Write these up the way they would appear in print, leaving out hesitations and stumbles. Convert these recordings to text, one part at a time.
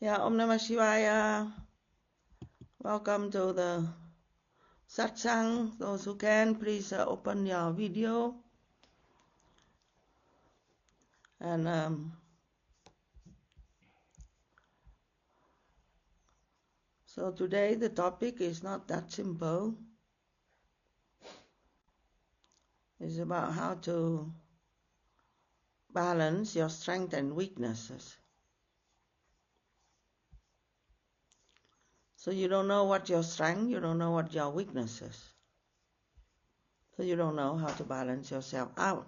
Yeah, Om Namah Shivaya. Welcome to the satsang. Those who can, please open your video. And so today the topic is not that simple. It's about how to balance your strengths and weaknesses. So you don't know what your strength, you don't know what your weaknesses. So you don't know how to balance yourself out.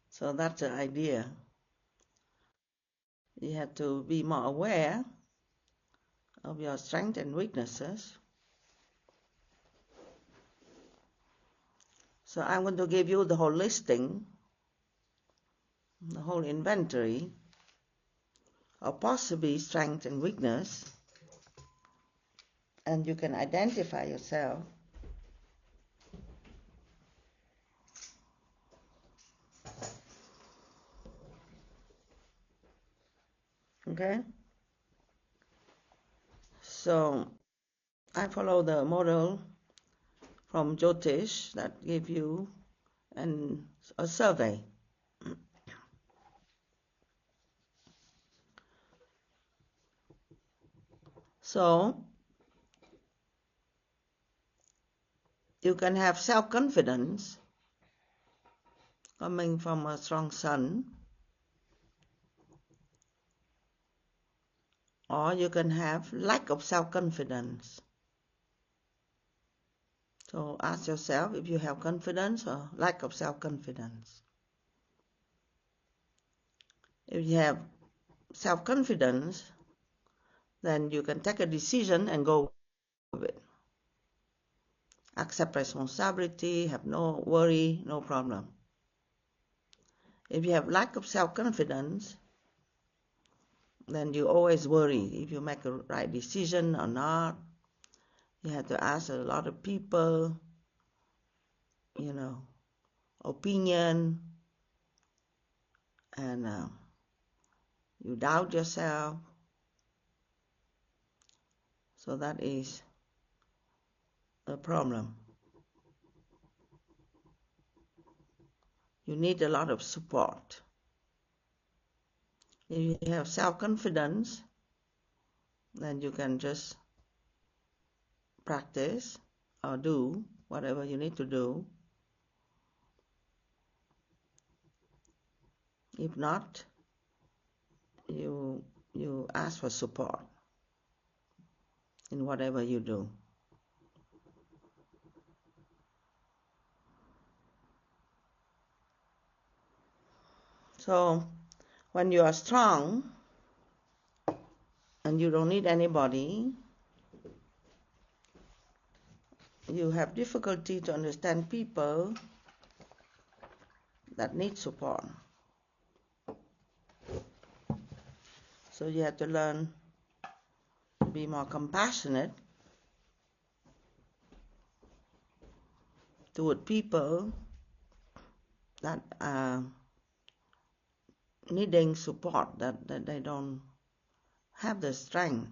So that's the idea. You have to be more aware of your strengths and weaknesses. So I'm going to give you the whole listing, the whole inventory of possibly strength and weakness, and you can identify yourself. Okay? So I follow the model from Jyotish that gave you a survey. So you can have self-confidence coming from a strong sun, or you can have lack of self-confidence. So ask yourself if you have confidence or lack of self-confidence. If you have self-confidence, then you can take a decision and go with it. Accept responsibility, have no worry, no problem. If you have lack of self-confidence, then you always worry if you make a right decision or not. You have to ask a lot of people, opinion, and you doubt yourself. So that is a problem. You need a lot of support. If you have self-confidence, then you can just practice or do whatever you need to do. If not, you ask for support in whatever you do. So when you are strong and you don't need anybody, you have difficulty to understand people that need support. So you have to learn to be more compassionate toward people that are needing support, that they don't have the strength.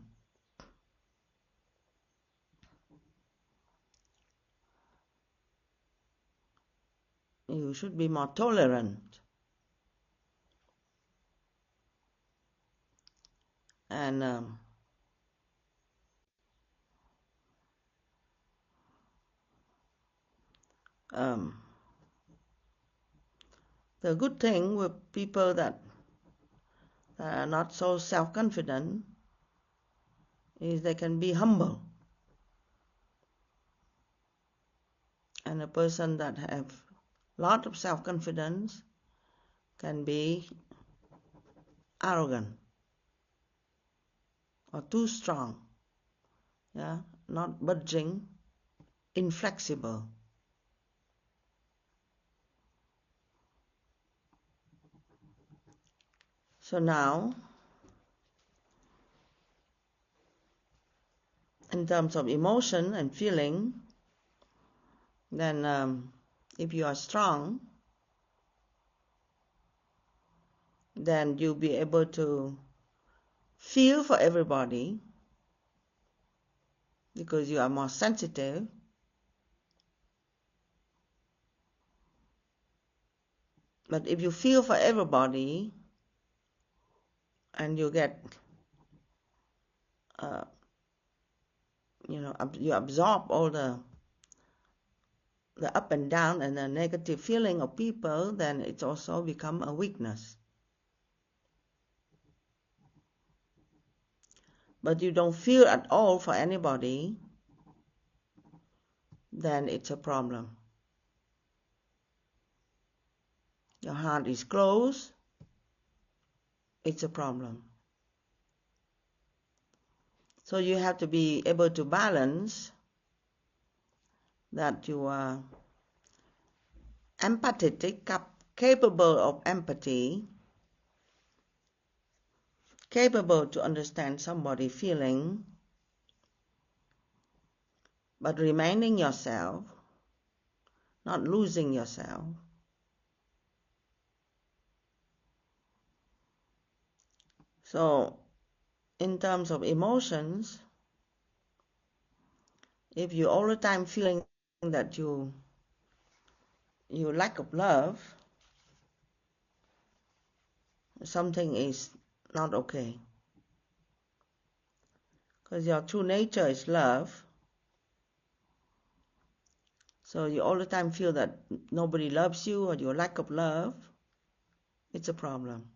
You should be more tolerant and the good thing with people that are not so self-confident is they can be humble. And a person that have a lot of self-confidence can be arrogant or too strong, not budging, inflexible. So now, in terms of emotion and feeling, then if you are strong, then you'll be able to feel for everybody because you are more sensitive. But if you feel for everybody and you get, you absorb all the up and down and the negative feeling of people, then it's also become a weakness. But you don't feel at all for anybody, then it's a problem. Your heart is closed, it's a problem. So you have to be able to balance that you are empathetic, capable of empathy, capable to understand somebody's feeling, but remaining yourself, not losing yourself. So, in terms of emotions, if you all the time feeling that you lack of love, something is not okay. Because your true nature is love. So you all the time feel that nobody loves you or your lack of love, it's a problem.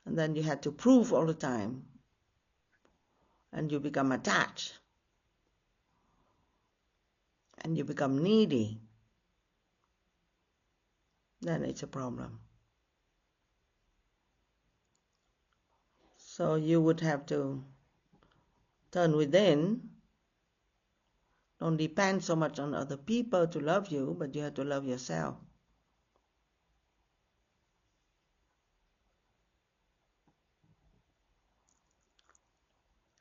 And then you have to prove all the time. And you become attached. And you become needy. Then it's a problem. So you would have to turn within. Don't depend so much on other people to love you, but you have to love yourself.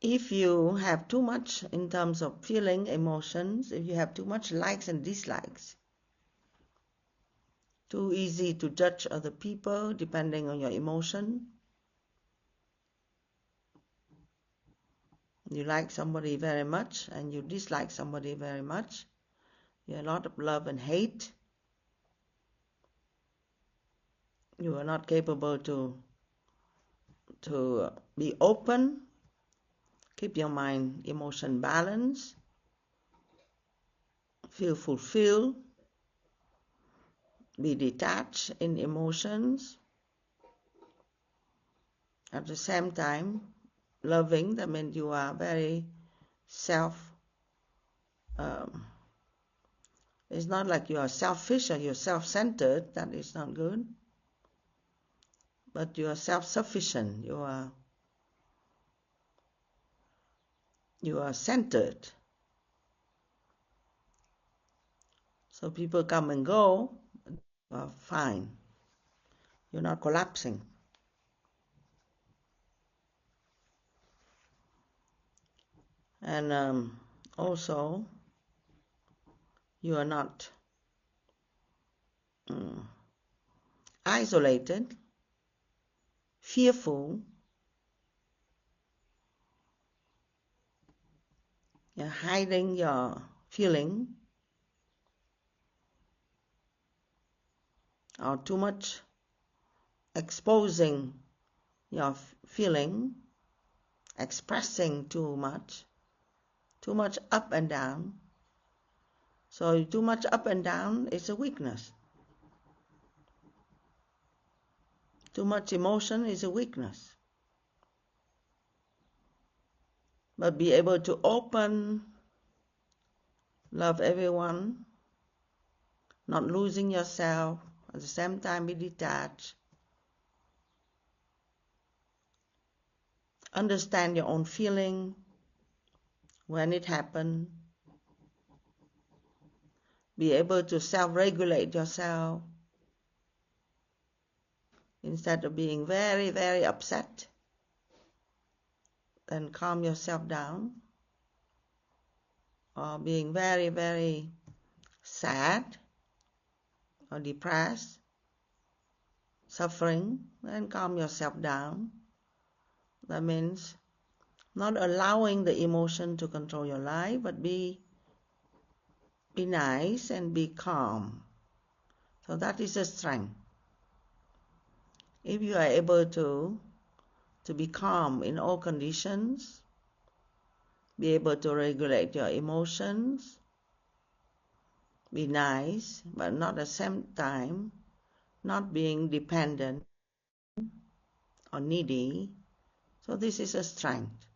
If you have too much in terms of feeling, emotions, if you have too much likes and dislikes, too easy to judge other people depending on your emotion. You like somebody very much and you dislike somebody very much. You have a lot of love and hate. You are not capable to be open. Keep your mind, emotion balanced. Feel fulfilled. Be detached in emotions. At the same time, loving, that means you are very it's not like you are selfish or you're self-centered. That is not good. But you are self-sufficient. You are centered. So people come and go, you are fine. You're not collapsing. And also, you are not isolated, fearful. You're hiding your feeling or too much exposing your feeling, expressing too much up and down. So too much up and down is a weakness. Too much emotion is a weakness. But be able to open, love everyone, not losing yourself, at the same time be detached. Understand your own feeling when it happened. Be able to self-regulate yourself instead of being very, very upset. Then calm yourself down. Or being very, very sad or depressed, suffering, then calm yourself down. That means not allowing the emotion to control your life, but be nice and be calm. So that is a strength. If you are able to be calm in all conditions, be able to regulate your emotions, be nice, but not at the same time not being dependent or needy. So this is a strength.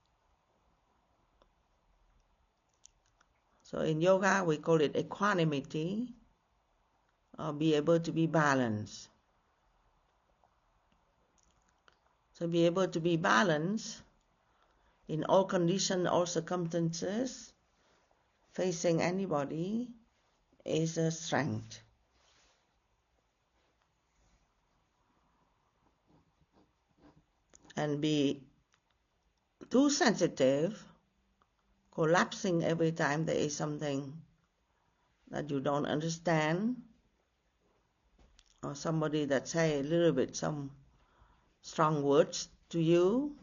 So in yoga we call it equanimity, or be able to be balanced. So be able to be balanced in all conditions, all circumstances, facing anybody is a strength. And be too sensitive, collapsing every time there is something that you don't understand, or somebody that say a little bit some strong words to you,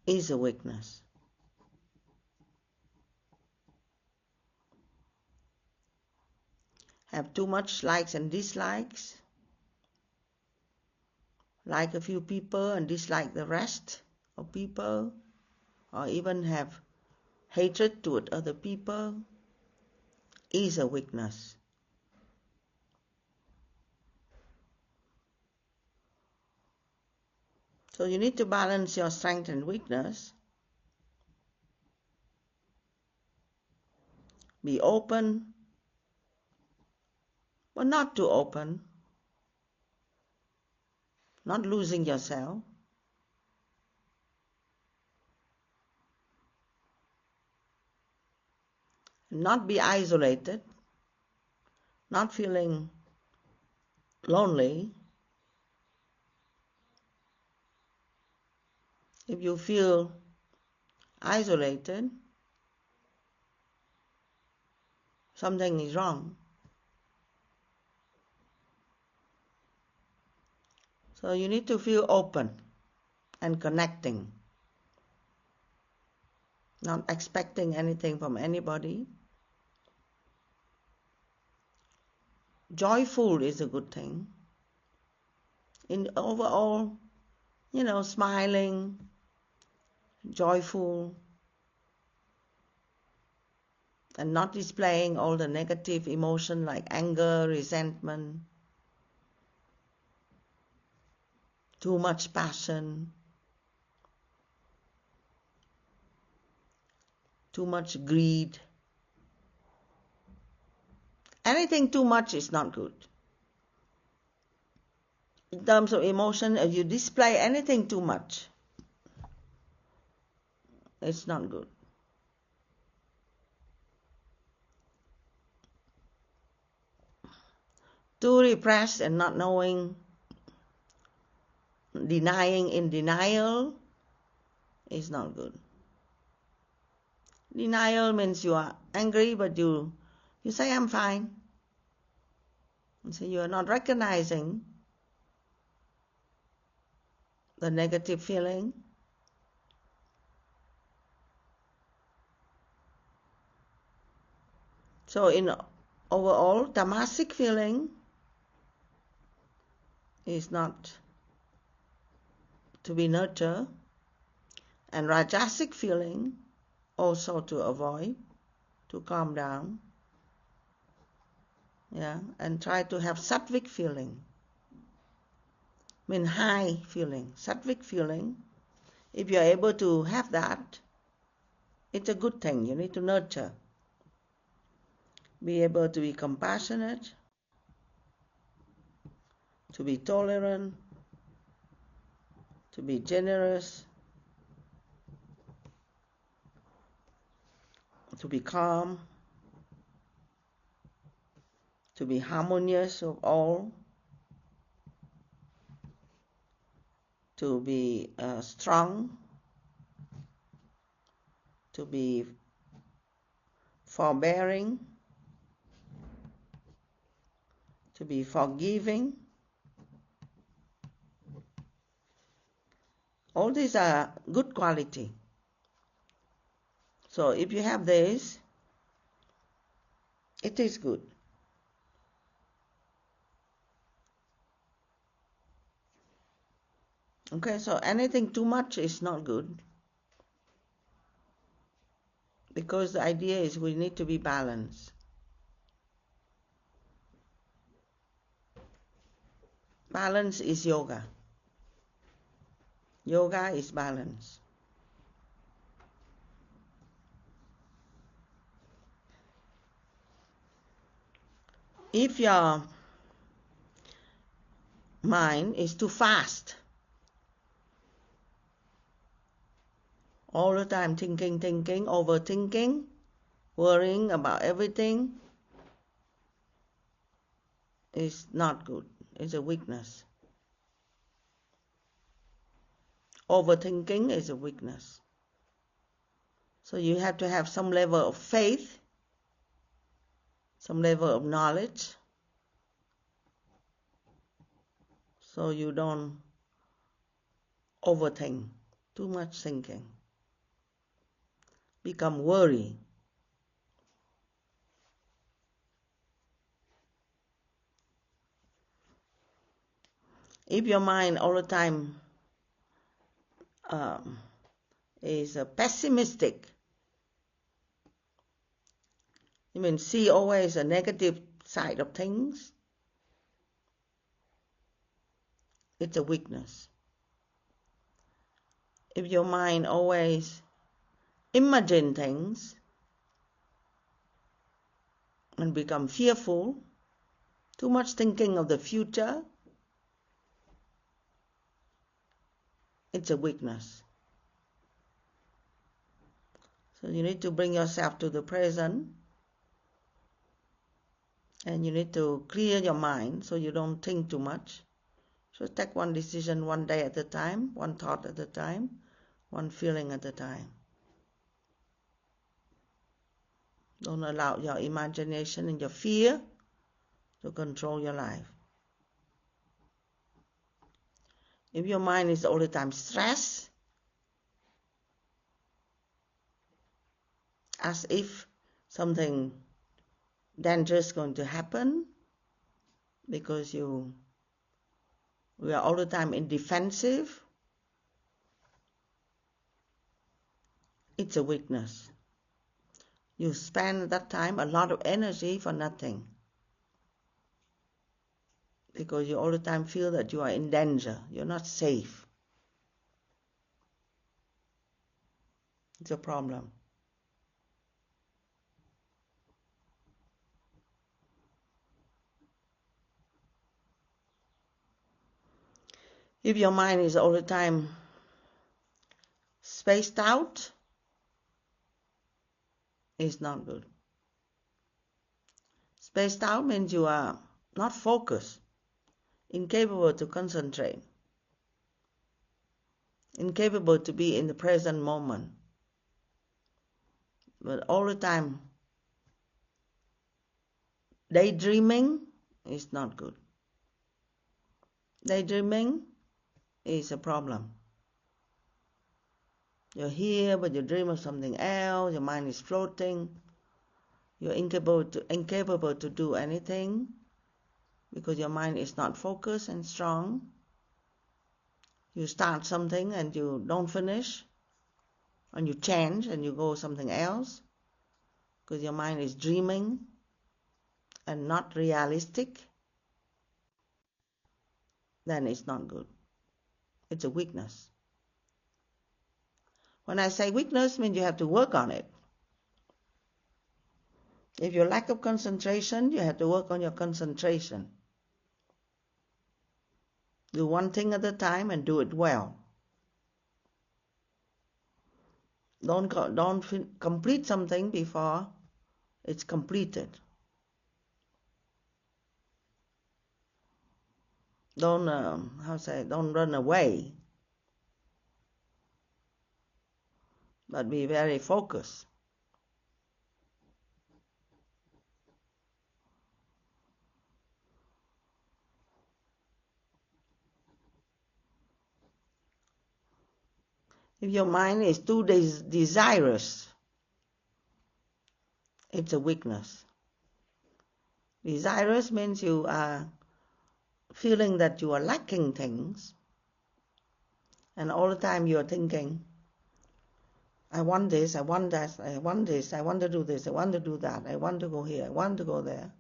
is a weakness. Have too much likes and dislikes, like a few people and dislike the rest of people, or even have hatred toward other people, is a weakness. So you need to balance your strength and weakness. Be open, but not too open. Not losing yourself. Not be isolated. Not feeling lonely. If you feel isolated, something is wrong. So you need to feel open and connecting, not expecting anything from anybody. Joyful is a good thing. In overall, smiling, joyful, and not displaying all the negative emotion like anger, resentment, too much passion, too much greed. Anything too much is not good. In terms of emotion, if you display anything too much, it's not good. Too repressed and not knowing, denying in denial is not good. Denial means you are angry, but you say, I'm fine. And so you are not recognizing the negative feeling. So in overall, tamasic feeling is not to be nurtured, and rajasic feeling also to avoid, to calm down. And try to have sattvic feeling. High feeling, sattvic feeling. If you are able to have that, it's a good thing. You need to nurture. Be able to be compassionate, to be tolerant, to be generous, to be calm, to be harmonious of all, to be strong, to be forbearing, to be forgiving. All these are good quality. So if you have this, it is good. Okay, so anything too much is not good. Because the idea is we need to be balanced. Balance is yoga. Yoga is balance. If your mind is too fast, all the time thinking, overthinking, worrying about everything, is not good. It's a weakness. Overthinking is a weakness. So you have to have some level of faith, some level of knowledge, so you don't overthink, too much thinking. Become worry. If your mind all the time is pessimistic, you mean see always a negative side of things, it's a weakness. If your mind always imagine things and become fearful, too much thinking of the future, it's a weakness. So you need to bring yourself to the present, and you need to clear your mind so you don't think too much. So take one decision one day at a time, one thought at a time, one feeling at a time. Don't allow your imagination and your fear to control your life. If your mind is all the time stressed, as if something dangerous is going to happen, because we are all the time in defensive, it's a weakness. You spend that time a lot of energy for nothing, because you all the time feel that you are in danger, you're not safe. It's a problem. If your mind is all the time spaced out, it's not good. Spaced out means you are not focused, incapable to concentrate, incapable to be in the present moment. But all the time daydreaming is not good. Daydreaming is a problem. You're here, but you dream of something else, your mind is floating, you're incapable to do anything because your mind is not focused and strong. You start something and you don't finish, and you change and you go something else because your mind is dreaming and not realistic, then it's not good. It's a weakness. When I say weakness, I mean you have to work on it. If you lack of concentration, you have to work on your concentration. Do one thing at a time and do it well. Don't complete something before it's completed. Don't run away, but be very focused. If your mind is too desirous, it's a weakness. Desirous means you are feeling that you are lacking things, and all the time you are thinking, I want this, I want that, I want this, I want to do this, I want to do that, I want to go here, I want to go there.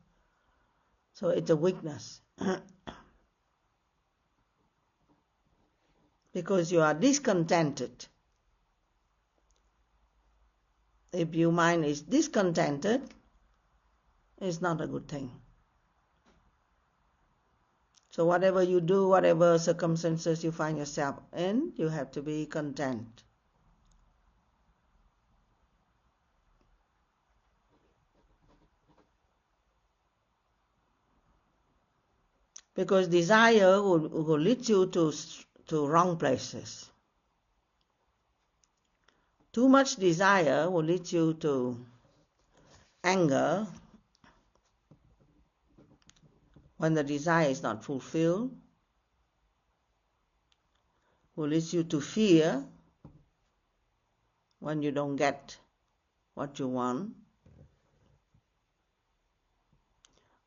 So it's a weakness. Because you are discontented. If your mind is discontented, it's not a good thing. So whatever you do, whatever circumstances you find yourself in, you have to be content. Because desire will lead you to wrong places. Too much desire will lead you to anger when the desire is not fulfilled, will lead you to fear when you don't get what you want,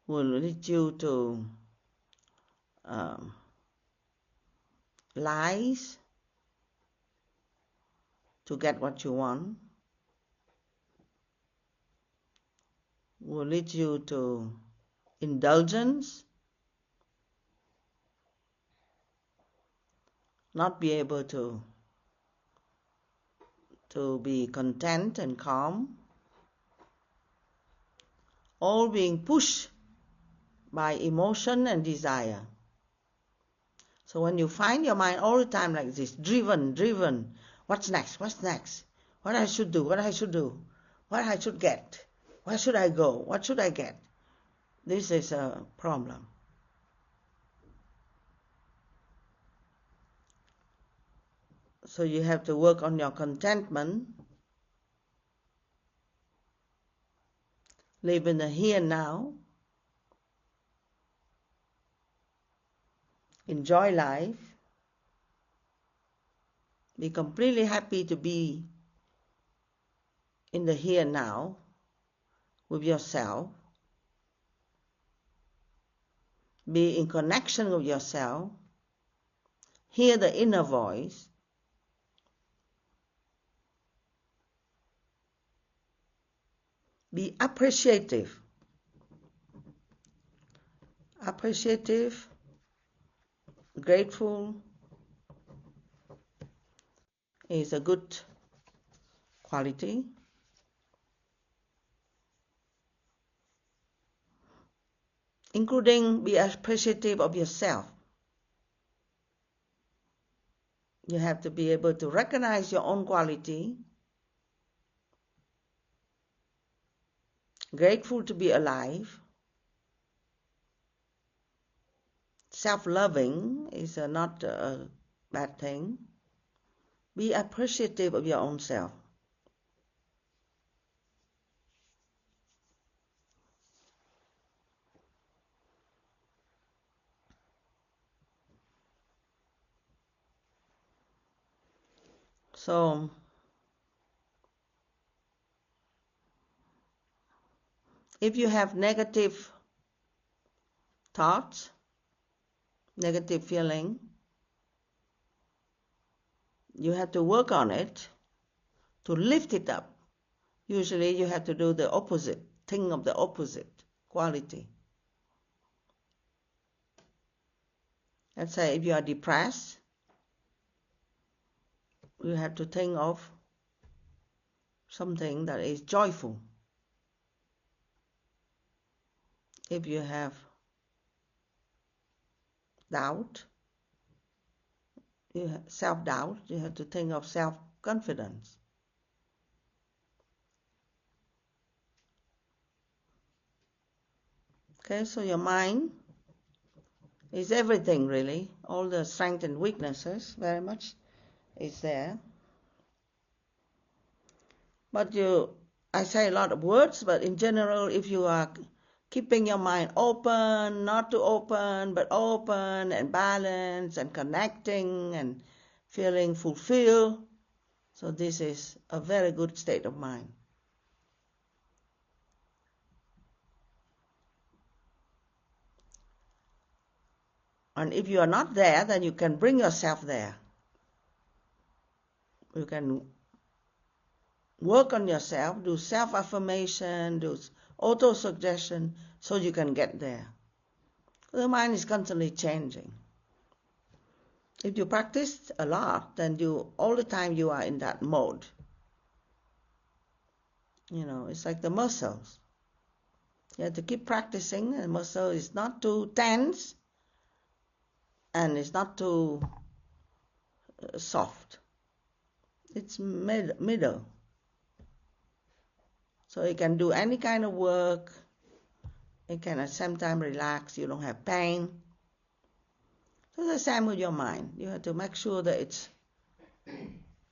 will lead you to lies to get what you want, will lead you to indulgence, not be able to be content and calm, all being pushed by emotion and desire. So when you find your mind all the time like this, driven, what's next, what I should do, what I should get, where should I go, what should I get, this is a problem. So you have to work on your contentment, live in the here and now, enjoy life, be completely happy to be in the here and now with yourself, be in connection with yourself, hear the inner voice, be appreciative, grateful is a good quality. Including be appreciative of yourself. You have to be able to recognize your own quality, grateful to be alive. Self-loving is not a bad thing. Be appreciative of your own self. So, if you have negative thoughts, negative feeling, you have to work on it to lift it up. Usually you have to do the opposite, think of the opposite quality. Let's say if you are depressed, you have to think of something that is joyful. If you have doubt, self-doubt, you have to think of self-confidence. Okay, so your mind is everything really. All the strengths and weaknesses very much is there. But I say a lot of words, but in general, if you are keeping your mind open, not too open, but open and balanced and connecting and feeling fulfilled, So this is a very good state of mind. And if you are not there, then you can bring yourself there. You can work on yourself, do self-affirmation, do auto-suggestion, so you can get there. The mind is constantly changing. If you practice a lot, then all the time you are in that mode. It's like the muscles. You have to keep practicing. The muscle is not too tense and it's not too soft. It's middle. So you can do any kind of work. You can at the same time relax. You don't have pain. So the same with your mind. You have to make sure that it's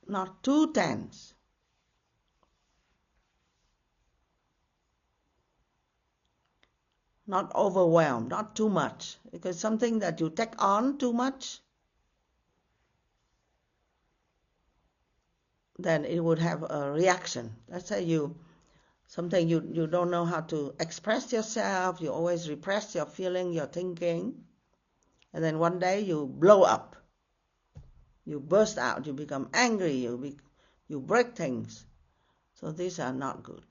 not too tense. Not overwhelmed, not too much. Because something that you take on too much, then it would have a reaction. Let's say you don't know how to express yourself, you always repress your feeling, your thinking, and then one day you blow up. You burst out, you become angry, you break things. So these are not good.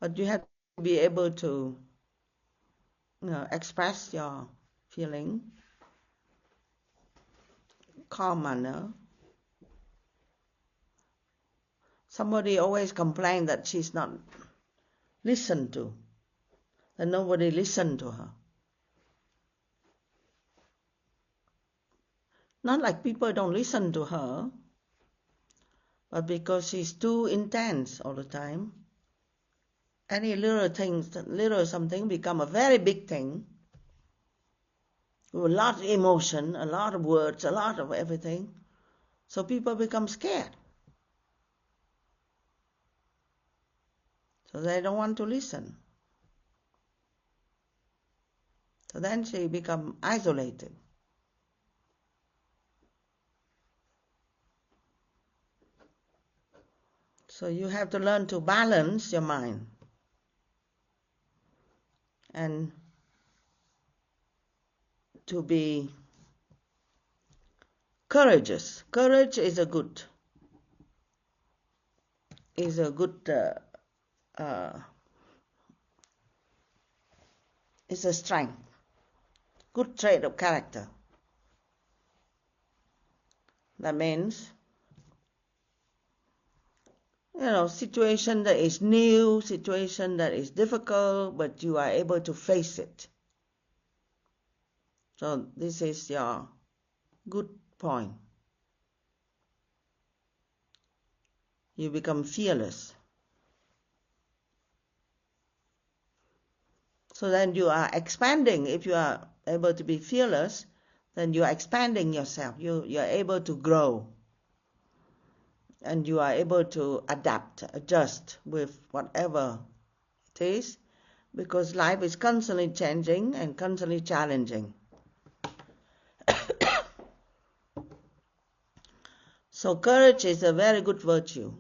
But you have to be able to express your feeling, calm manner. Somebody always complained that she's not listened to, that nobody listened to her. Not like people don't listen to her, but because she's too intense all the time. Any little something become a very big thing. With a lot of emotion, a lot of words, a lot of everything. So people become scared. So they don't want to listen. So then she become isolated. So you have to learn to balance your mind. And to be courageous. Courage is a good it's a strength, good trait of character. That means, situation that is new, situation that is difficult, but you are able to face it. So this is your good point. You become fearless. So then you are expanding. If you are able to be fearless, then you are expanding yourself. You are able to grow. And you are able to adapt, adjust with whatever it is, because life is constantly changing and constantly challenging. So courage is a very good virtue.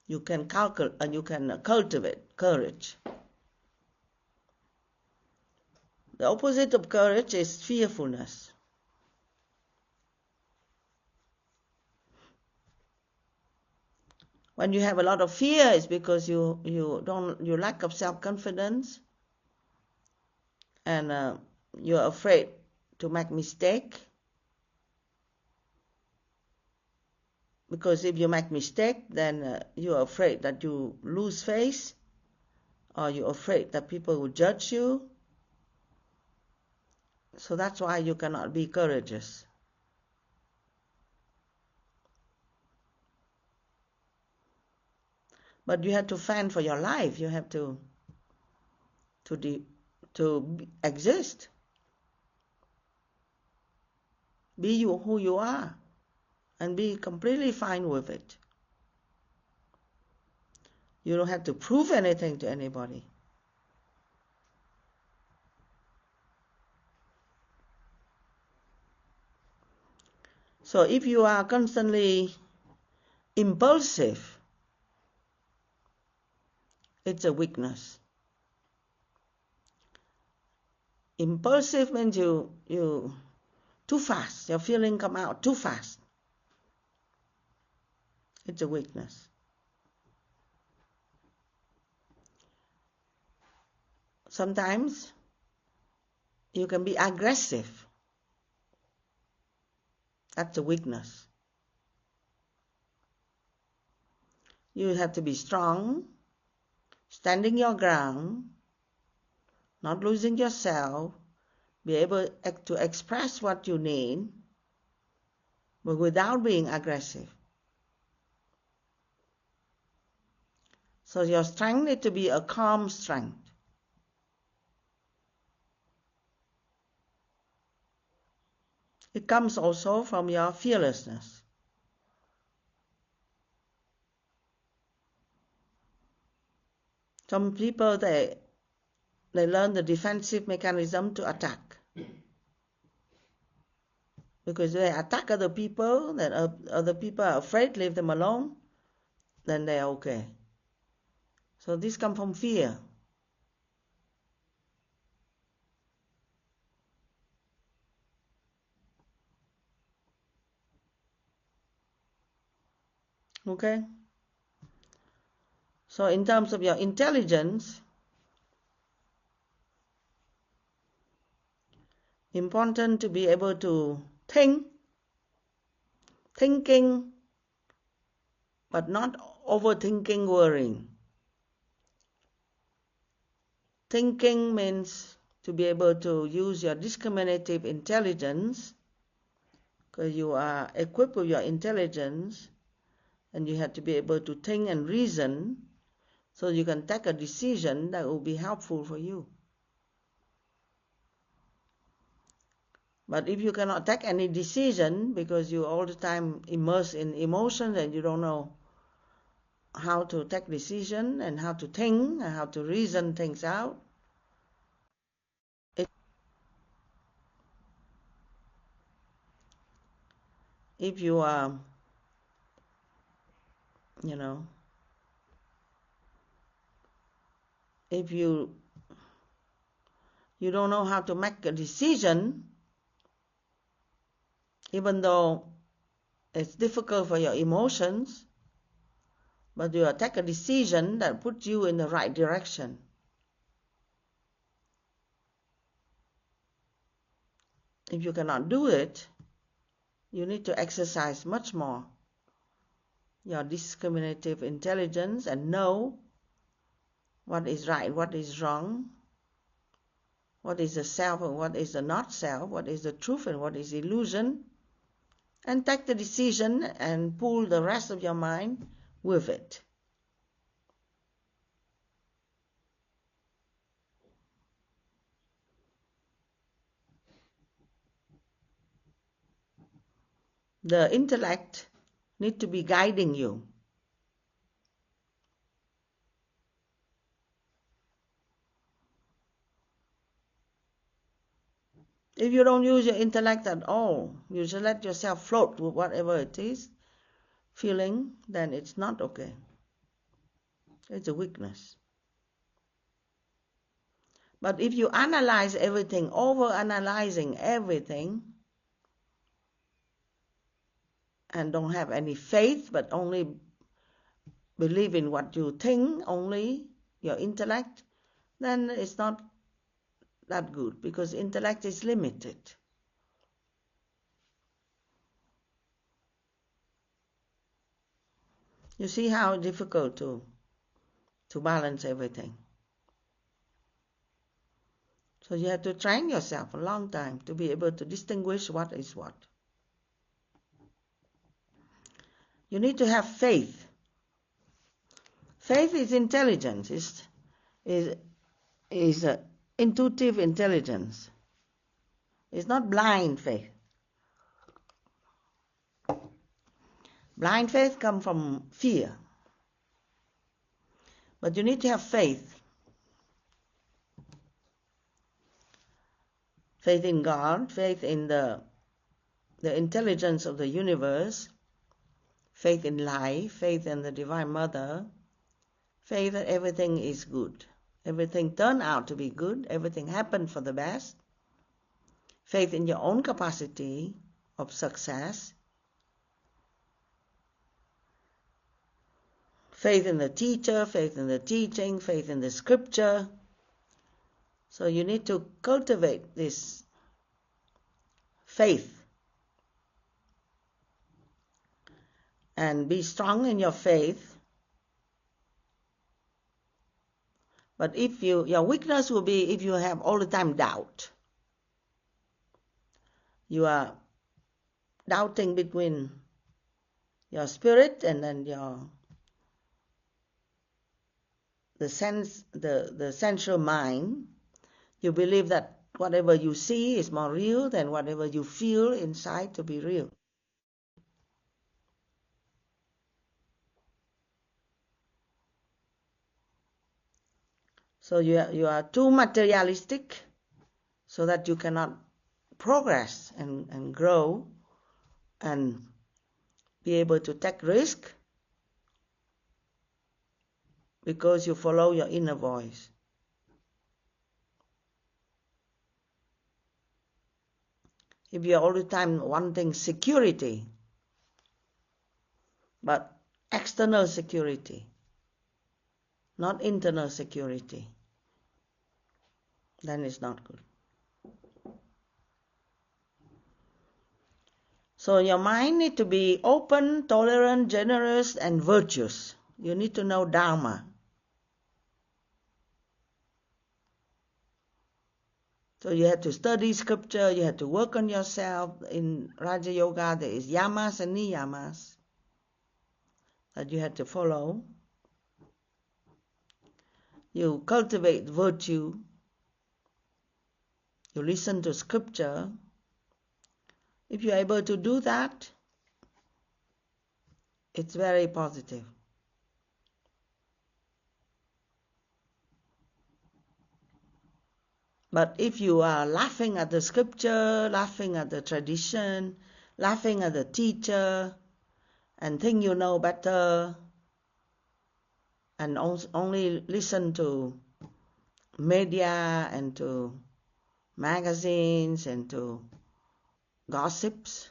You can cultivate courage. The opposite of courage is fearfulness. When you have a lot of fear, it's because you lack of self-confidence, and you're afraid to make mistake. Because if you make mistake, then you're afraid that you lose face, or you're afraid that people will judge you. So that's why you cannot be courageous. But you have to fend for your life. You have to exist. Be you who you are, and be completely fine with it. You don't have to prove anything to anybody. So if you are constantly impulsive, it's a weakness. Impulsive means you too fast. Your feeling come out too fast. It's a weakness. Sometimes you can be aggressive. That's a weakness. You have to be strong, standing your ground, not losing yourself, be able to express what you need, but without being aggressive. So your strength needs to be a calm strength. It comes also from your fearlessness. Some people, they learn the defensive mechanism to attack. Because they attack other people, then other people are afraid, leave them alone, then they are okay. So this comes from fear. Okay? So in terms of your intelligence, important to be able to thinking, but not overthinking, worrying. Thinking means to be able to use your discriminative intelligence, because you are equipped with your intelligence, and you have to be able to think and reason so you can take a decision that will be helpful for you. But if you cannot take any decision because you all the time immersed in emotions and you don't know how to take decision and how to think and how to reason things out, if you are, if you don't know how to make a decision, even though it's difficult for your emotions, but you take a decision that puts you in the right direction. If you cannot do it, you need to exercise much more your discriminative intelligence and know what is right, what is wrong, what is the self and what is the not self, what is the truth and what is illusion, and take the decision and pull the rest of your mind with it. The intellect needs to be guiding you. If you don't use your intellect at all, you just let yourself float with whatever it is, feeling, then it's not okay. It's a weakness. But if you analyze everything, over-analyzing everything, and don't have any faith, but only believe in what you think, only your intellect, then it's not that good, because intellect is limited. You see how difficult to balance everything. So you have to train yourself a long time to be able to distinguish what is what. You need to have faith. Faith is intelligence, is intuitive intelligence. It's not blind faith. Blind faith comes from fear. But you need to have faith. Faith in God, faith in the intelligence of the universe, faith in life, faith in the Divine Mother, faith that everything is good. Everything turned out to be good, everything happened for the best. Faith in your own capacity of success. Faith in the teacher, faith in the teaching, faith in the scripture. So you need to cultivate this faith and be strong in your faith. But if your weakness will be if you have all the time doubt. You are doubting between your spirit and then the sensual mind. You believe that whatever you see is more real than whatever you feel inside to be real. So you are too materialistic so that you cannot progress and grow and be able to take risk because you follow your inner voice. If you're all the time wanting security, but external security, not internal security, then it's not good. So your mind needs to be open, tolerant, generous, and virtuous. You need to know Dharma. So you have to study scripture, you have to work on yourself. In Raja Yoga there is yamas and niyamas that you have to follow. You cultivate virtue. You listen to scripture. If you're able to do that, it's very positive. But if you are laughing at the scripture, laughing at the tradition, laughing at the teacher, and think you know better, and only listen to media and to magazines and to gossips,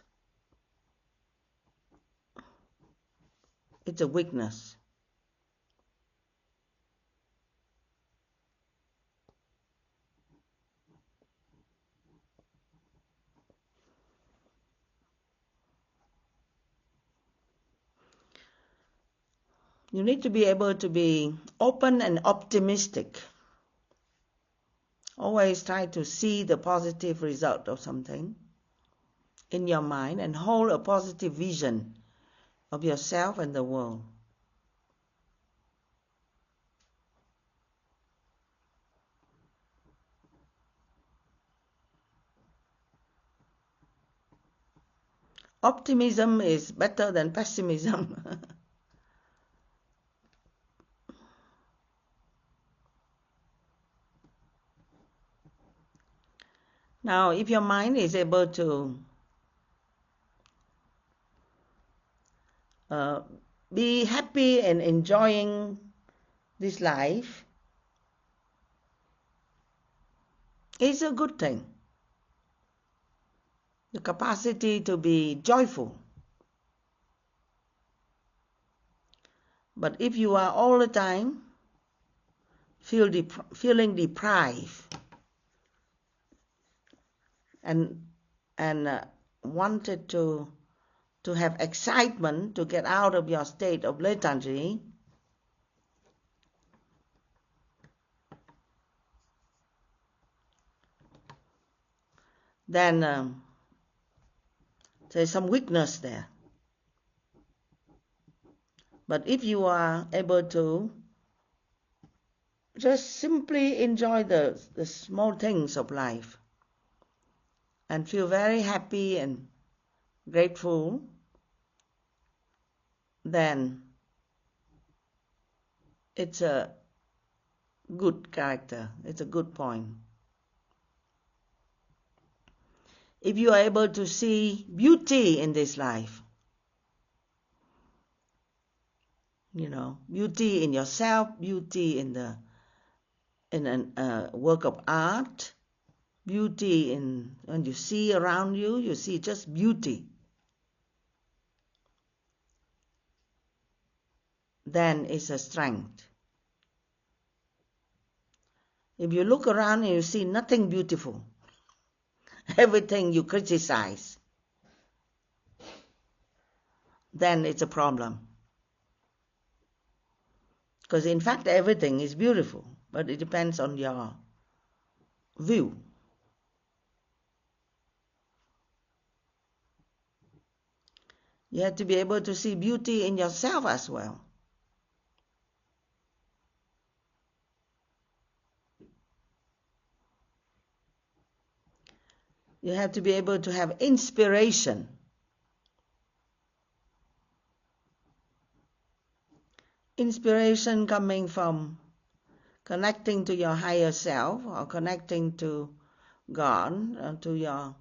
it's a weakness. You need to be able to be open and optimistic. Always try to see the positive result of something in your mind and hold a positive vision of yourself and the world. Optimism is better than pessimism. Now, if your mind is able to be happy and enjoying this life, it's a good thing. The capacity to be joyful. But if you are all the time feeling deprived and wanted to have excitement to get out of your state of lethargy, then there's some weakness there. But if you are able to just simply enjoy the small things of life and feel very happy and grateful, then It's a good character. It's a good point. If you are able to see beauty in this life, beauty in yourself, beauty in a work of art, beauty in when you see around you, you see just beauty. Then it's a strength. If you look around and you see nothing beautiful, everything you criticize, then it's a problem. Because in fact everything is beautiful, but it depends on your view. You have to be able to see beauty in yourself as well. You have to be able to have inspiration. Inspiration coming from connecting to your higher self or connecting to God, to your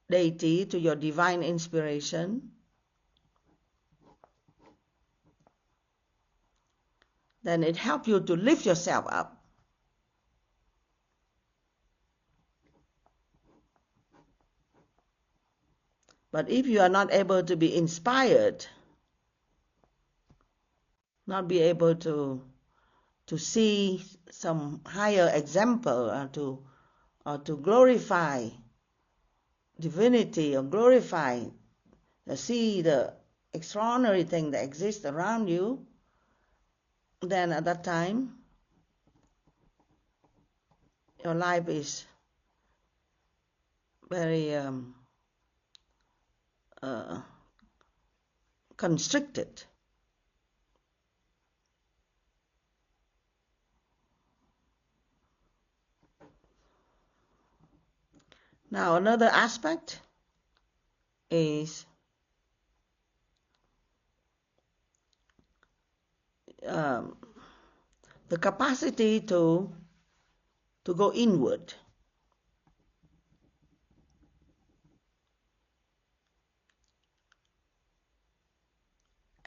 deity, to your divine inspiration. Then it helps you to lift yourself up. But if you are not able to be inspired, not be able to see some higher example or to glorify divinity or glorify, see the extraordinary thing that exists around you, then at that time your life is very constricted. Now another aspect is the capacity to go inward.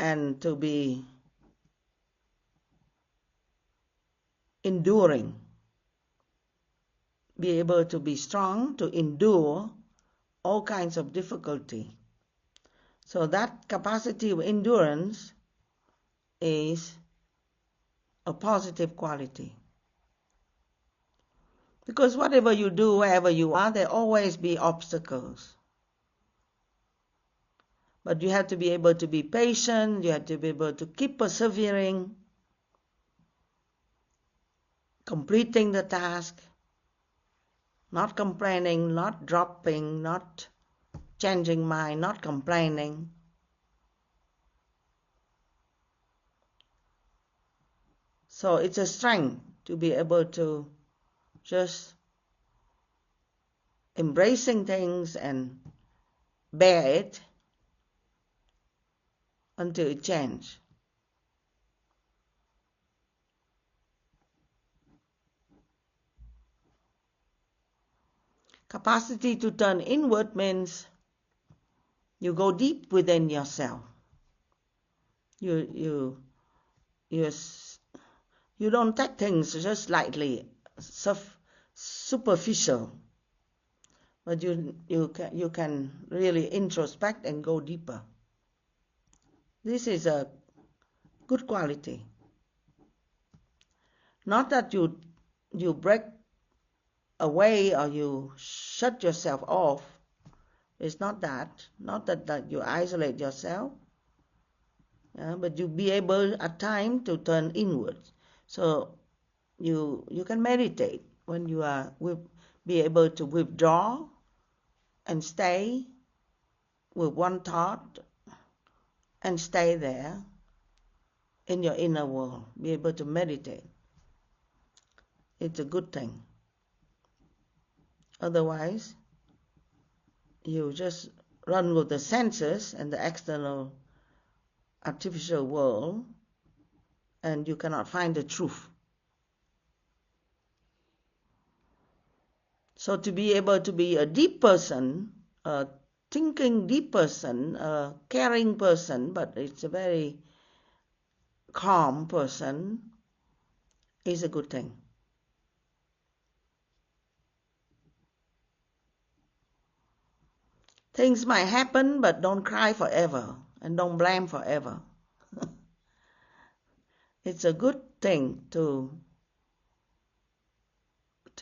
And to be enduring. Be able to be strong, to endure all kinds of difficulty. So that capacity of endurance is a positive quality. Because whatever you do, wherever you are, there always be obstacles. But you have to be able to be patient, you have to be able to keep persevering, completing the task, not complaining, not dropping, not changing mind, not complaining. So it's a strength to be able to just embracing things and bear it until it changes. Capacity to turn inward means you go deep within yourself. You don't take things just lightly, superficial, but you can really introspect and go deeper. This is a good quality. Not that you break away or you shut yourself off. It's not that. Not that you isolate yourself. But you be able at times to turn inward. So you can meditate when you are be able to withdraw and stay with one thought and stay there in your inner world. Be able to meditate. It's a good thing. Otherwise, you just run with the senses and the external artificial world and you cannot find the truth. So to be able to be a deep person, a thinking deep person, a caring person, but it's a very calm person, is a good thing. Things might happen, but don't cry forever and don't blame forever. It's a good thing to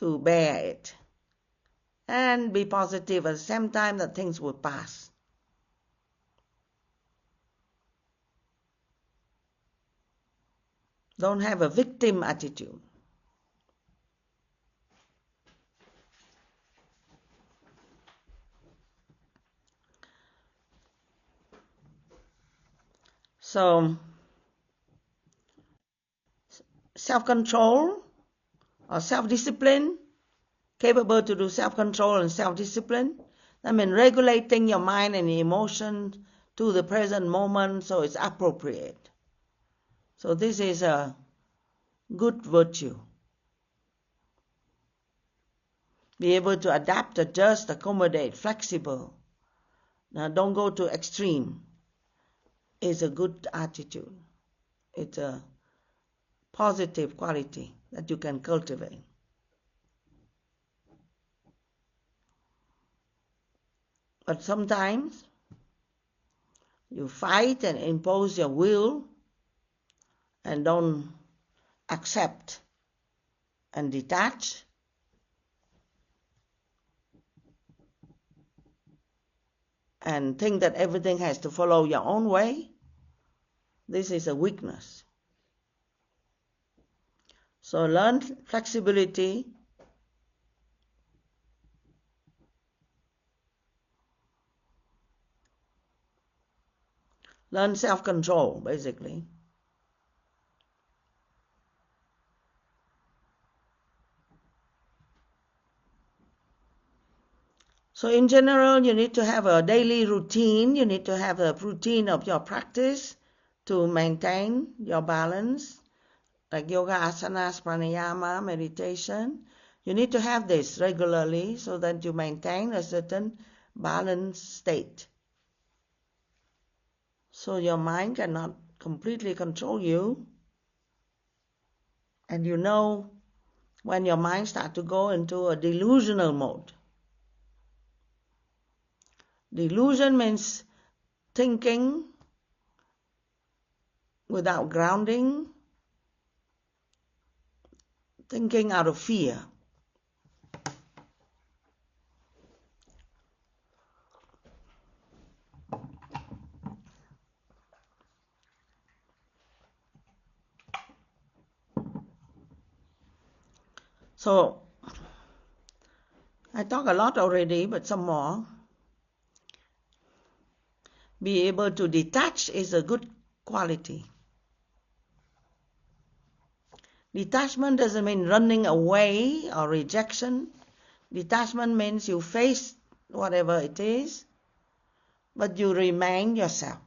bear it and be positive at the same time that things will pass. Don't have a victim attitude. So, self-control or self-discipline, capable to do self-control and self-discipline, that means regulating your mind and emotions to the present moment so it's appropriate. So this is a good virtue. Be able to adapt, adjust, accommodate, flexible. Now don't go to extreme. It's a good attitude. It's a positive quality that you can cultivate. But sometimes you fight and impose your will and don't accept and detach. And think that everything has to follow your own way. This is a weakness. So learn flexibility. Learn self-control, basically. So in general, you need to have a daily routine. You need to have a routine of your practice to maintain your balance, like yoga, asanas, pranayama, meditation. You need to have this regularly so that you maintain a certain balanced state. So your mind cannot completely control you. And you know when your mind starts to go into a delusional mode. Delusion means thinking without grounding, thinking out of fear. So, I talk a lot already, but some more. Be able to detach is a good quality. Detachment doesn't mean running away or rejection. Detachment means you face whatever it is, but you remain yourself.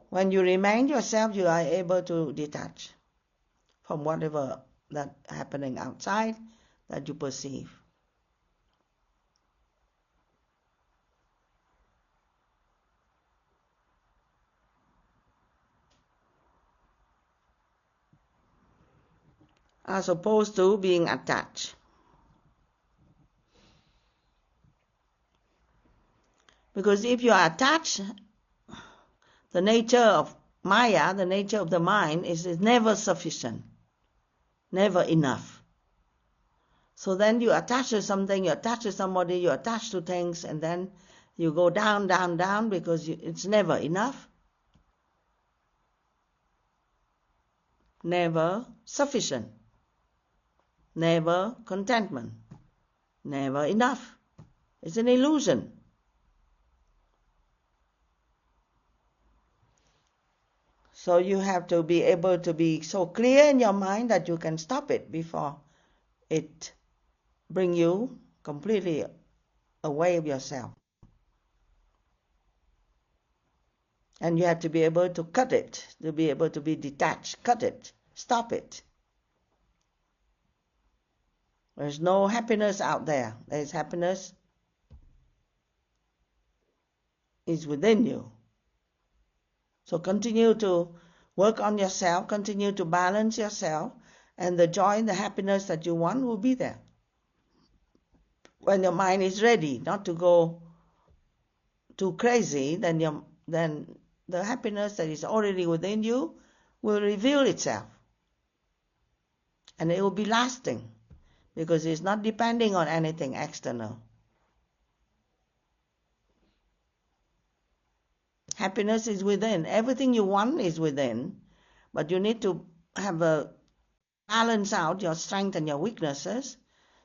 When you remain yourself, you are able to detach from whatever that's happening outside that you perceive. As opposed to being attached. Because if you are attached, the nature of Maya, the nature of the mind, is never sufficient, never enough. So then you attach to something, you attach to somebody, you attach to things, and then you go down, down, down because it's never enough, never sufficient, never contentment, never enough. It's an illusion. So you have to be able to be so clear in your mind that you can stop it before it bring you completely away of yourself. And you have to be able to cut it, to be able to be detached, cut it, stop it. There's no happiness out there. There's happiness is within you. So continue to work on yourself, continue to balance yourself, and the joy and the happiness that you want will be there. When your mind is ready, not to go too crazy, then the happiness that is already within you will reveal itself. And it will be lasting, because it's not depending on anything external. Happiness is within. Everything you want is within, but you need to have a balance out your strengths and your weaknesses,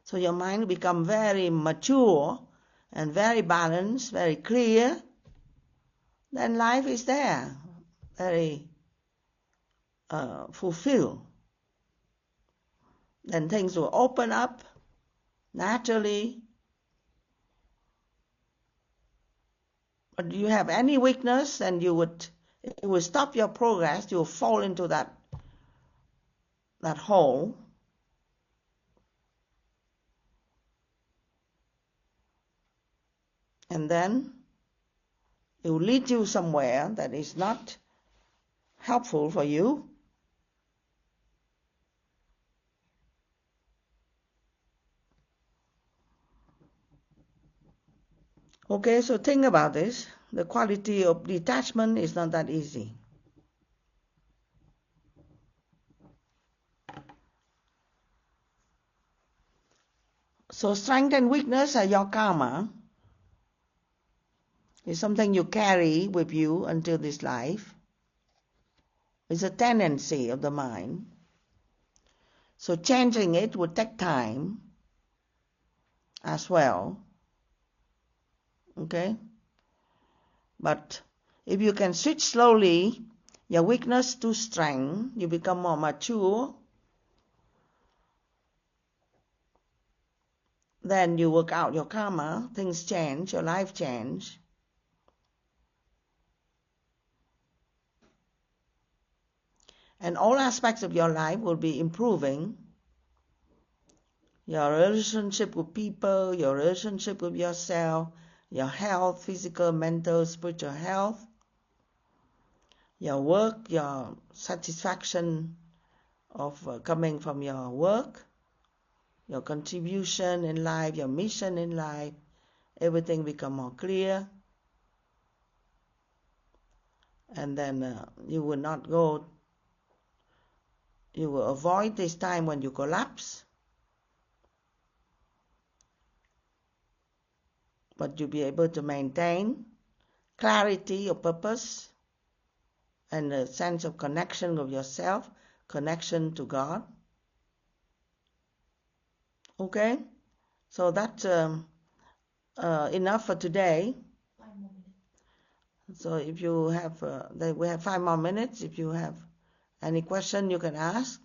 so your mind will become very mature and very balanced, very clear. Then life is there, very fulfilled. Then things will open up naturally. But you have any weakness, then it will stop your progress. You will fall into that hole. And then it will lead you somewhere that is not helpful for you. Okay, so think about this. The quality of detachment is not that easy. So strength and weakness are your karma. It's something you carry with you until this life. It's a tendency of the mind. So changing it would take time as well. Okay? But if you can switch slowly your weakness to strength, you become more mature. Then you work out your karma, things change, your life change. And all aspects of your life will be improving. Your relationship with people, your relationship with yourself, your health, physical, mental, spiritual health, your work, your satisfaction of coming from your work, your contribution in life, your mission in life, everything become more clear. And then you will avoid this time when you collapse. But you'll be able to maintain clarity of purpose and a sense of connection with yourself, connection to God. Okay? So that's enough for today. 5 more minutes. So if you have, we have 5 more minutes. If you have any question, you can ask.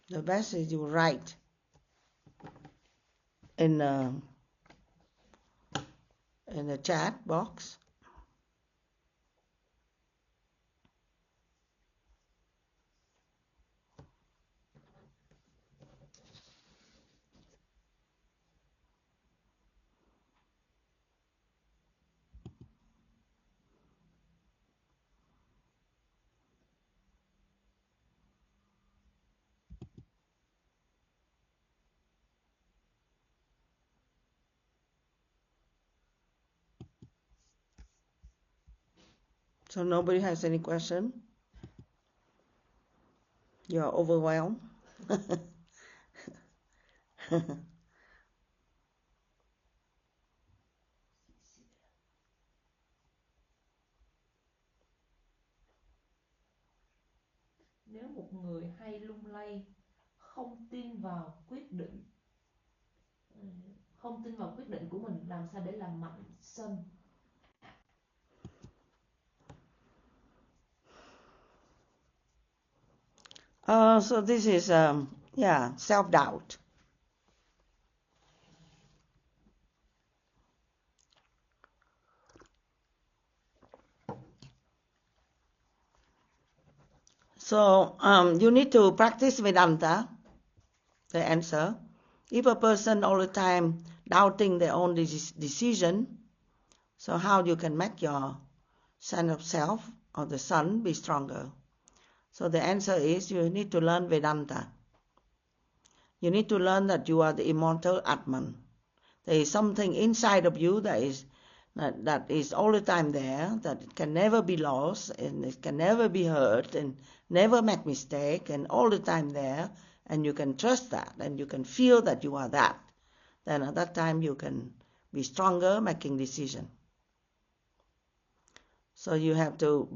The best is you write in the chat box. So nobody has any question? You are overwhelmed? Nếu một người hay lung lay, không tin vào quyết định của mình, làm sao để làm mạnh sân? So this is self-doubt. So you need to practice Vedanta, the answer. If a person all the time doubting their own decision, so how you can make your sense of self or the sun be stronger? So the answer is you need to learn Vedanta. You need to learn that you are the immortal Atman. There is something inside of you that is all the time there, that it can never be lost and it can never be hurt and never make mistake and all the time there, and you can trust that and you can feel that you are that. Then at that time you can be stronger making decision. So you have to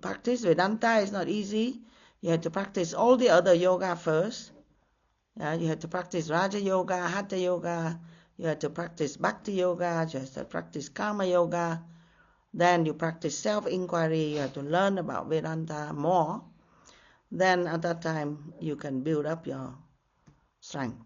practice Vedanta is not easy. You have to practice all the other yoga first. You have to practice Raja Yoga, Hatha Yoga. You have to practice Bhakti Yoga. You have to practice Karma Yoga. Then you practice self-inquiry. You have to learn about Vedanta more. Then at that time you can build up your strength.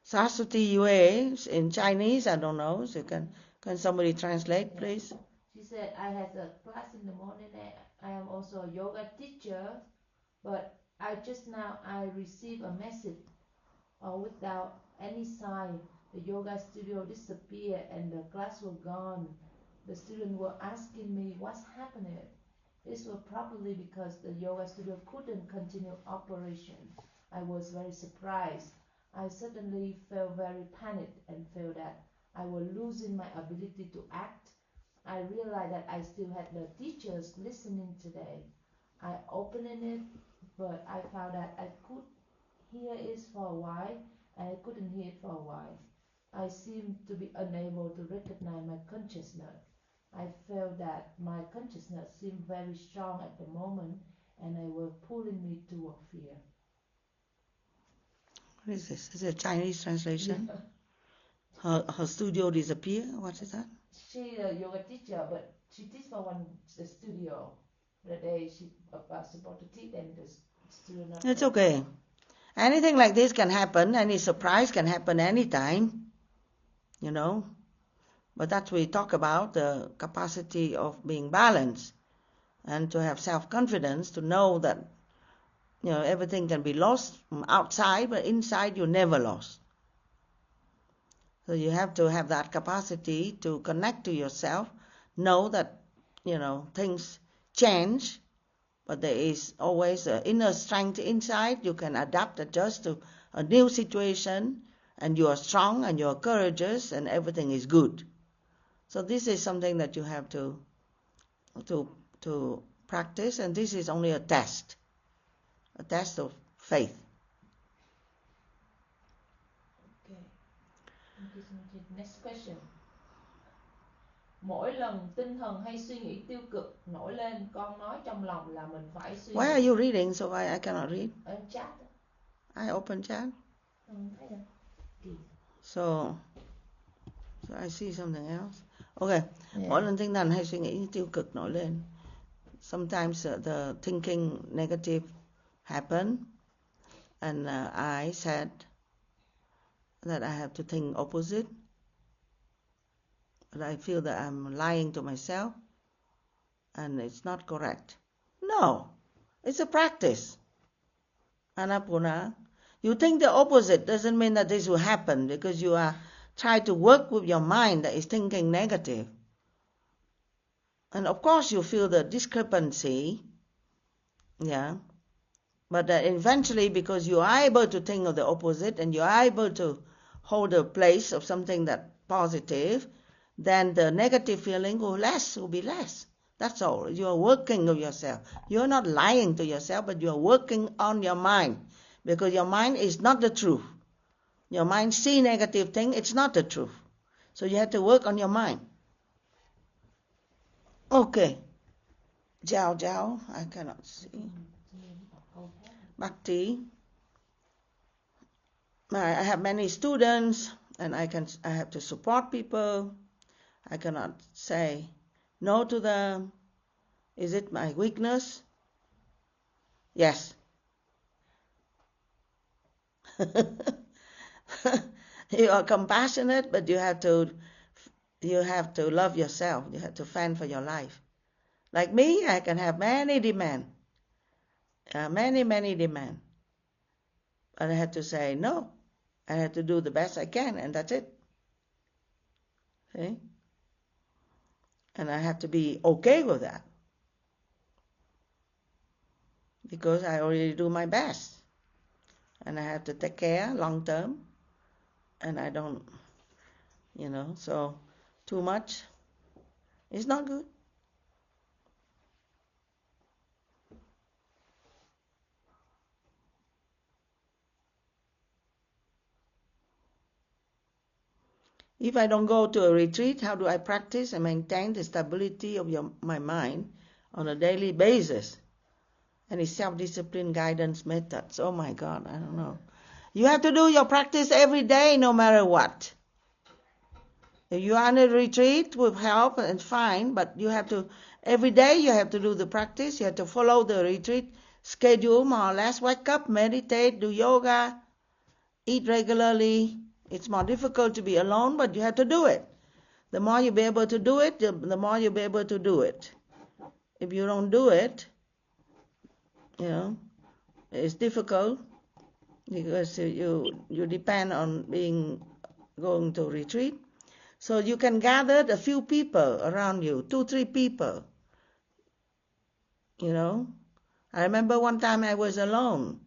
Saraswati Yue in Chinese, I don't know. So can somebody translate, please? She said, I had a class in the morning. I am also a yoga teacher, but I received a message without any sign. The yoga studio disappeared and the class was gone. The students were asking me what's happening. This was probably because the yoga studio couldn't continue operation. I was very surprised. I suddenly felt very panicked and felt that I was losing my ability to act. I realized that I still had the teachers listening today. I opened it, but I found that I could hear it for a while and I couldn't hear it for a while. I seemed to be unable to recognize my consciousness. I felt that my consciousness seemed very strong at the moment and it was pulling me toward fear. What is this? Is it a Chinese translation? Her studio disappear? What is that? She's a yoga teacher, but she teaches for the studio. The day she was supposed to teach and the student not. It's okay. Anything like this can happen. Any surprise can happen anytime, you know. But that we talk about the capacity of being balanced and to have self-confidence, to know that everything can be lost from outside, but inside you never lost. So you have to have that capacity to connect to yourself, know that things change, but there is always an inner strength inside. You can adapt, adjust to a new situation, and you are strong and you are courageous and everything is good. So this is something that you have to practice, and this is only a test of faith. Okay. Next question. Mỗi lần tinh thần hay suy nghĩ tiêu cực nổi lên, con nói trong lòng là mình phải suy nghĩ. Why are you reading? So I cannot read. Chat. I open chat. Thấy rồi. So I see something else. Okay. Yeah. Mỗi lần tinh thần hay suy nghĩ tiêu cực nổi lên. Sometimes the thinking negative happen, and I said that I have to think opposite. But I feel that I'm lying to myself, and it's not correct. No, it's a practice. Annapurna. You think the opposite doesn't mean that this will happen, because you are trying to work with your mind that is thinking negative. And of course you feel the discrepancy, yeah. But eventually, because you are able to think of the opposite and you are able to hold a place of something that positive, then the negative feeling will be less. That's all. You are working on yourself. You are not lying to yourself, but you are working on your mind, because your mind is not the truth. Your mind see negative thing, it's not the truth. So you have to work on your mind. Okay. Jiao, I cannot see. Bhakti. I have many students, and I have to support people. I cannot say no to them. Is it my weakness? Yes. You are compassionate, but you have to you have to love yourself. You have to fend for your life. Like me, I can have many demands, many demands. But I have to say no. I have to do the best I can, and that's it. See? And I have to be okay with that. Because I already do my best. And I have to take care long term. And I don't, so too much is not good. If I don't go to a retreat, how do I practice and maintain the stability of my mind on a daily basis? Any self-discipline guidance methods? Oh my God, I don't know. You have to do your practice every day, no matter what. If you are on a retreat with help, and fine, but you have to, every day you have to do the practice. You have to follow the retreat schedule more or less. Wake up, meditate, do yoga, eat regularly. It's more difficult to be alone, but you have to do it. The more you be able to do it, the more you'll be able to do it. If you don't do it, it's difficult because you depend on going to retreat. So you can gather a few people around you, 2-3 people. I remember one time I was alone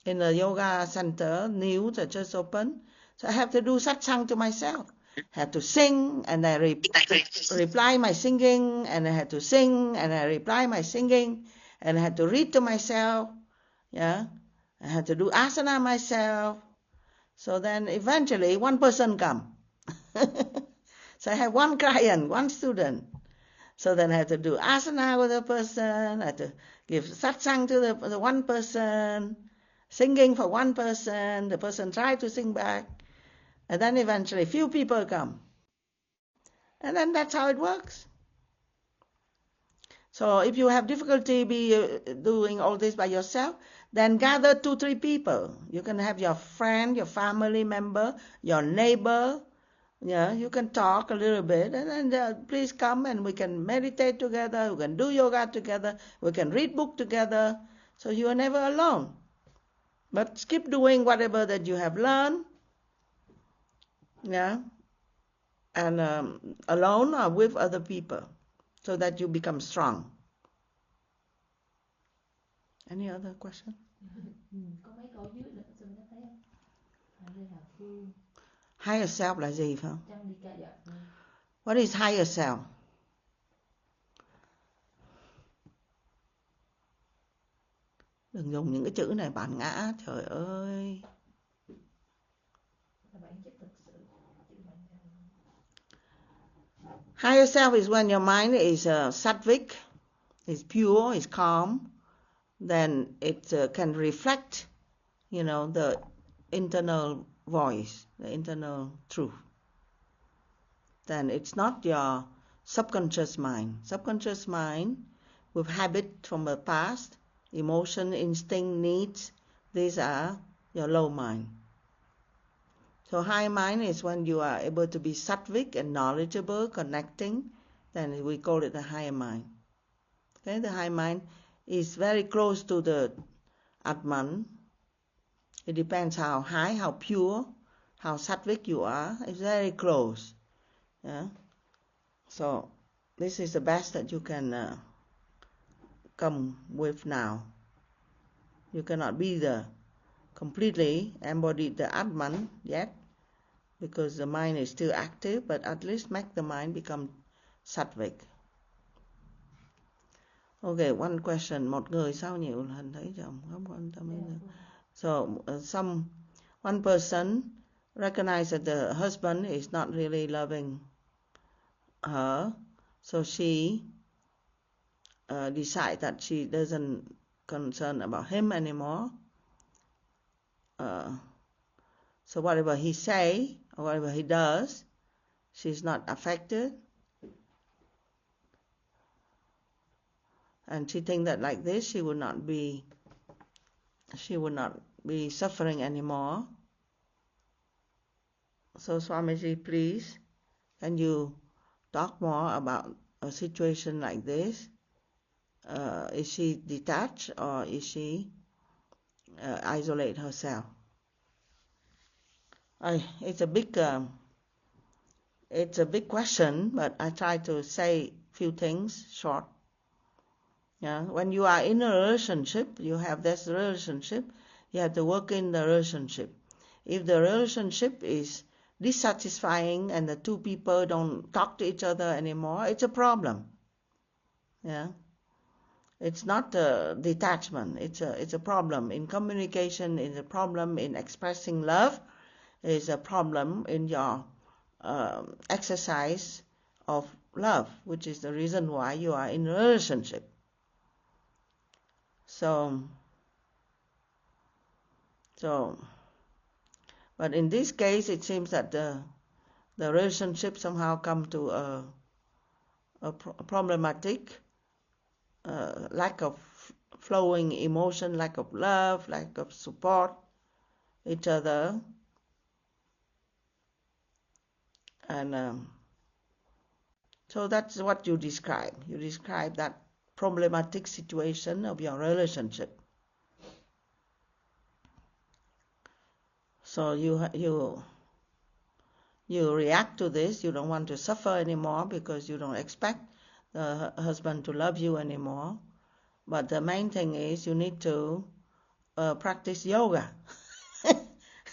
in a yoga center, new, that just opened. So I have to do satsang to myself. I had to sing, and I reply my singing, and I had to sing, and I reply my singing, and I had to read to myself. Yeah, I had to do asana myself. So then eventually one person come. So I have one client, one student. So then I had to do asana with the person, I had to give satsang to the one person, singing for one person, the person tried to sing back, and then eventually few people come. And then that's how it works. So if you have difficulty doing all this by yourself, then gather 2-3 people. You can have your friend, your family member, your neighbor. Yeah, you can talk a little bit, and then please come and we can meditate together, we can do yoga together, we can read book together. So you are never alone. But keep doing whatever that you have learned. Yeah, and alone or with other people, so that you become strong. Any other question? Có mấy câu dưới nữa xem nó thấy không? Lê Hà Phương. Higher self là gì phải không? Trăng đi ca dạ. What is higher self? Đừng dùng những cái chữ này bản ngã, trời ơi. Higher self is when your mind is sattvic, is pure, is calm. Then it can reflect, the internal voice, the internal truth. Then it's not your subconscious mind. Subconscious mind with habit from the past, emotion, instinct, needs, these are your low mind. So high mind is when you are able to be sattvic and knowledgeable, connecting, then we call it a higher mind. Okay, the high mind is very close to the Atman. It depends how high, how pure, how sattvic you are. It's very close. Yeah. So this is the best that you can come with now. You cannot be completely embodied the Atman yet, because the mind is still active, but at least make the mind become sattvic. Okay, one question. Một người sao nhiều lần thấy chồng không quan tâm đến. So one person recognized that the husband is not really loving her, so she decide that she doesn't concern about him anymore. So whatever he say or whatever he does, she's not affected. And she thinks that like this, she would not be suffering anymore. So Swamiji, please, can you talk more about a situation like this? Is she detached or is she isolate herself? It's a big question, but I try to say few things short. Yeah, when you are in a relationship, you have this relationship, you have to work in the relationship. If the relationship is dissatisfying and the two people don't talk to each other anymore, it's a problem. Yeah, it's not a detachment. It's a problem in communication. It's a problem in expressing love. It's a problem in your exercise of love, which is the reason why you are in a relationship. So, but in this case, it seems that the relationship somehow come to a problematic, lack of flowing emotion, lack of love, lack of support each other, and so that's what you describe. You describe that problematic situation of your relationship. So you react to this. You don't want to suffer anymore because you don't expect the husband to love you anymore. But the main thing is you need to practice yoga.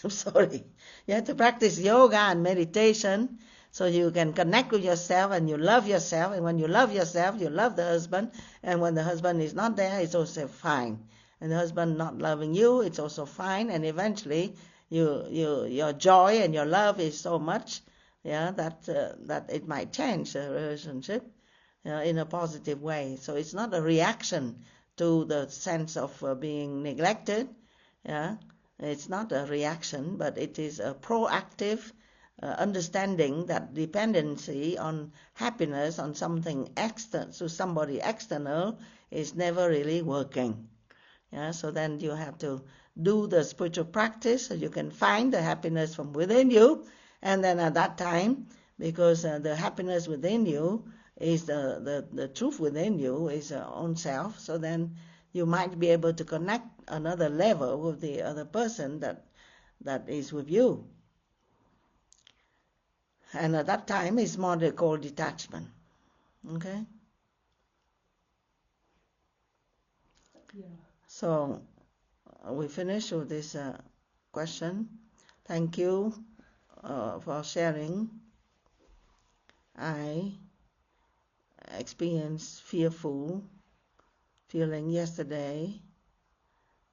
I'm sorry. You have to practice yoga and meditation so you can connect with yourself and you love yourself. And when you love yourself, you love the husband. And when the husband is not there, it's also fine. And the husband not loving you, it's also fine. And eventually, your joy and your love is so much, that it might change the relationship in a positive way. So it's not a reaction to the sense of being neglected. Yeah, it's not a reaction, but it is a proactive understanding that dependency on happiness, on something external, to somebody external, is never really working. Yeah, so then you have to do the spiritual practice so you can find the happiness from within you, and then at that time, because the happiness within you is the truth within you, is your own self, so then you might be able to connect another level with the other person that is with you. And at that time, it's more called detachment. Okay? Yeah. So we finish with this question. Thank you for sharing. I experienced fearful feeling yesterday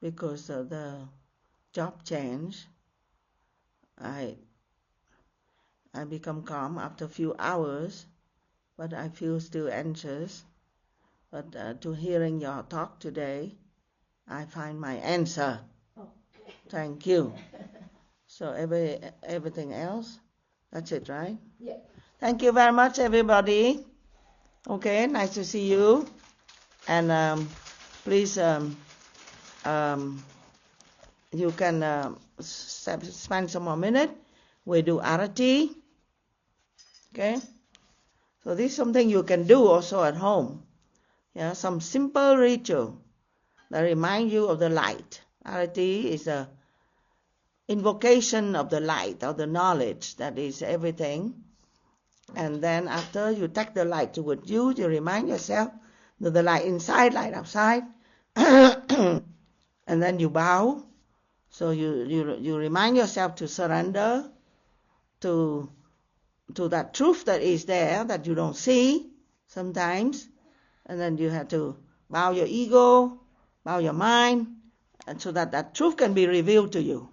because of the job change. I become calm after a few hours, but I feel still anxious. But to hearing your talk today, I find my answer. Okay. Thank you. So everything else, that's it, right? Yeah. Thank you very much, everybody. Okay, nice to see you. And please, you can spend some more minutes. We do arati. Okay? So this is something you can do also at home. Yeah, some simple ritual that remind you of the light. Arati is a invocation of the light, of the knowledge that is everything. And then after you take the light toward you, you remind yourself that the light inside, light outside. And then you bow. So you remind yourself to surrender to that truth that is there that you don't see sometimes. And then you have to bow your ego, bow your mind, and so that truth can be revealed to you.